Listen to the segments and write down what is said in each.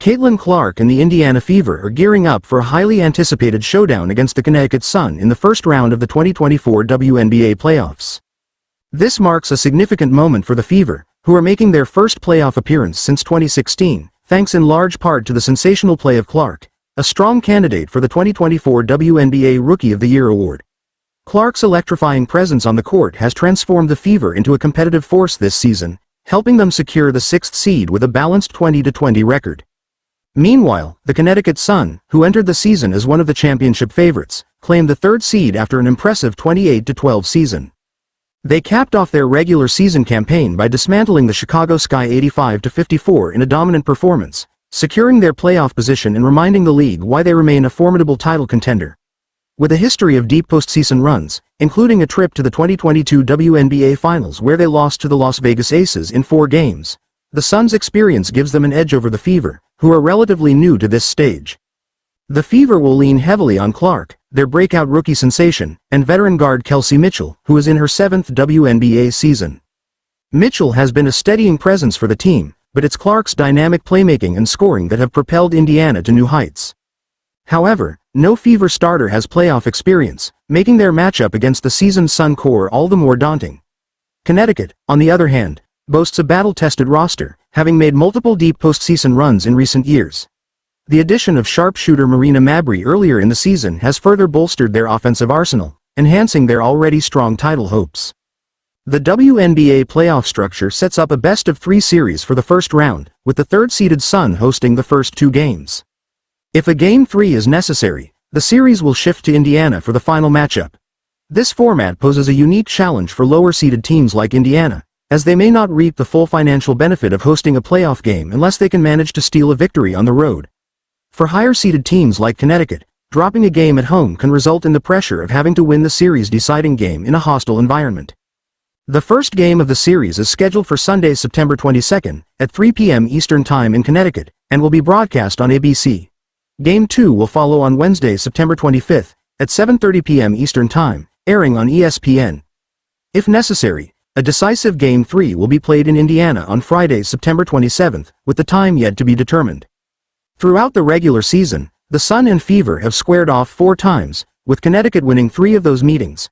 Caitlin Clark and the Indiana Fever are gearing up for a highly anticipated showdown against the Connecticut Sun in the first round of the 2024 WNBA playoffs. This marks a significant moment for the Fever, who are making their first playoff appearance since 2016, thanks in large part to the sensational play of Clark, a strong candidate for the 2024 WNBA Rookie of the Year award. Clark's electrifying presence on the court has transformed the Fever into a competitive force this season, helping them secure the sixth seed with a balanced 20-20 record. Meanwhile, the Connecticut Sun, who entered the season as one of the championship favorites, claimed the third seed after an impressive 28-12 season. They capped off their regular season campaign by dismantling the Chicago Sky 85-54 in a dominant performance, securing their playoff position and reminding the league why they remain a formidable title contender. With a history of deep postseason runs, including a trip to the 2022 WNBA Finals where they lost to the Las Vegas Aces in 4 games, the Sun's experience gives them an edge over the Fever, who are relatively new to this stage. The Fever will lean heavily on Clark, their breakout rookie sensation, and veteran guard Kelsey Mitchell, who is in her 7th WNBA season. Mitchell has been a steadying presence for the team, but it's Clark's dynamic playmaking and scoring that have propelled Indiana to new heights. However, no Fever starter has playoff experience, making their matchup against the seasoned Sun core all the more daunting. Connecticut, on the other hand, boasts a battle-tested roster, having made multiple deep postseason runs in recent years. The addition of sharpshooter Marina Mabrey earlier in the season has further bolstered their offensive arsenal, enhancing their already strong title hopes. The WNBA playoff structure sets up a best-of-3 series for the first round, with the third-seeded Sun hosting the first 2 games. If a Game 3 is necessary, the series will shift to Indiana for the final matchup. This format poses a unique challenge for lower-seeded teams like Indiana, as they may not reap the full financial benefit of hosting a playoff game unless they can manage to steal a victory on the road. For higher-seeded teams like Connecticut, dropping a game at home can result in the pressure of having to win the series-deciding game in a hostile environment. The first game of the series is scheduled for Sunday, September 22 at 3 p.m. Eastern Time in Connecticut, and will be broadcast on ABC. Game 2 will follow on Wednesday, September 25 at 7:30 p.m. Eastern Time, airing on ESPN. If necessary, a decisive Game 3 will be played in Indiana on Friday, September 27, with the time yet to be determined. Throughout the regular season, the Sun and Fever have squared off 4 times, with Connecticut winning 3 of those meetings.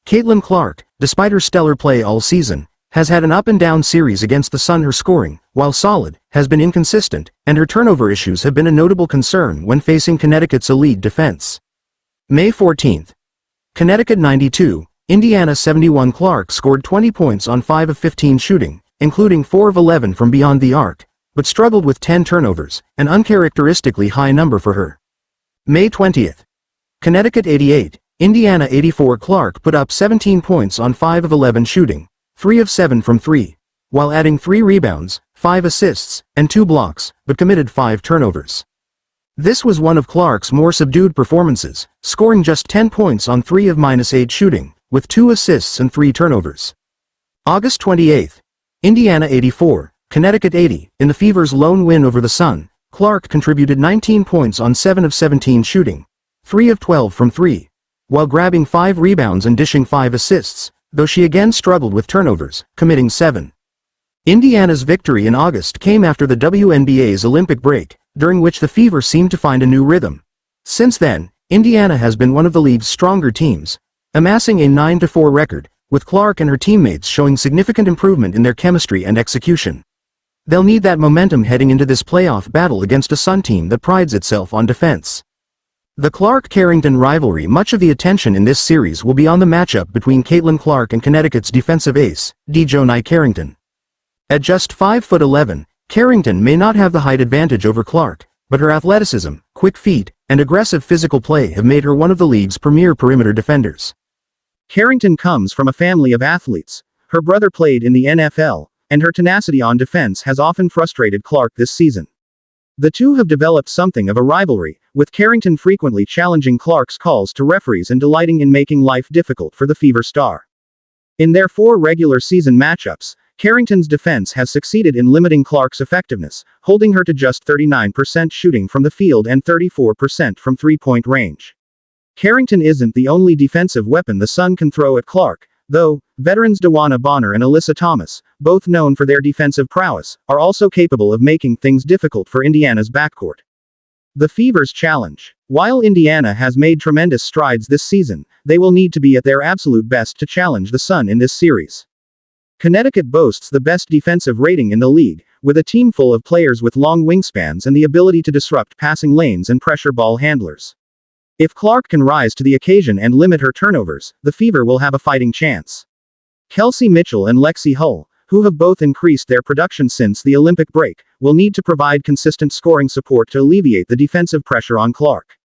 Caitlin Clark, despite her stellar play all season, has had an up-and-down series against the Sun. Her scoring, while solid, has been inconsistent, and her turnover issues have been a notable concern when facing Connecticut's elite defense. May 14. Connecticut 92, Indiana 71. Clark scored 20 points on 5 of 15 shooting, including 4 of 11 from beyond the arc, but struggled with 10 turnovers, an uncharacteristically high number for her. May 20. Connecticut 88, Indiana 84. Clark put up 17 points on 5 of 11 shooting, 3 of 7 from 3, while adding 3 rebounds, 5 assists, and 2 blocks, but committed 5 turnovers. This was one of Clark's more subdued performances, scoring just 10 points on 3 of -8 shooting, with 2 assists and 3 turnovers. August 28. Indiana 84, Connecticut 80. In the Fever's lone win over the Sun, Clark contributed 19 points on 7 of 17 shooting, 3 of 12 from 3, while grabbing 5 rebounds and dishing 5 assists, though she again struggled with turnovers, committing 7. Indiana's victory in August came after the WNBA's Olympic break, during which the Fever seemed to find a new rhythm. Since then, Indiana has been one of the league's stronger teams, amassing a 9-4 record, with Clark and her teammates showing significant improvement in their chemistry and execution. They'll need that momentum heading into this playoff battle against a Sun team that prides itself on defense. The Clark-Carrington rivalry. Much of the attention in this series will be on the matchup between Caitlin Clark and Connecticut's defensive ace, Dejounte Carrington. At just 5'11", Carrington may not have the height advantage over Clark, but her athleticism, quick feet, and aggressive physical play have made her one of the league's premier perimeter defenders. Carrington comes from a family of athletes. Her brother played in the NFL, and her tenacity on defense has often frustrated Clark this season. The two have developed something of a rivalry, with Carrington frequently challenging Clark's calls to referees and delighting in making life difficult for the Fever star. In their 4 regular season matchups, Carrington's defense has succeeded in limiting Clark's effectiveness, holding her to just 39% shooting from the field and 34% from three-point range. Carrington isn't the only defensive weapon the Sun can throw at Clark, Though, veterans Dewana Bonner and Alyssa Thomas, both known for their defensive prowess, are also capable of making things difficult for Indiana's backcourt. The Fever's challenge. While Indiana has made tremendous strides this season, they will need to be at their absolute best to challenge the Sun in this series. Connecticut boasts the best defensive rating in the league, with a team full of players with long wingspans and the ability to disrupt passing lanes and pressure ball handlers. If Clark can rise to the occasion and limit her turnovers, the Fever will have a fighting chance. Kelsey Mitchell and Lexi Hull, who have both increased their production since the Olympic break, will need to provide consistent scoring support to alleviate the defensive pressure on Clark.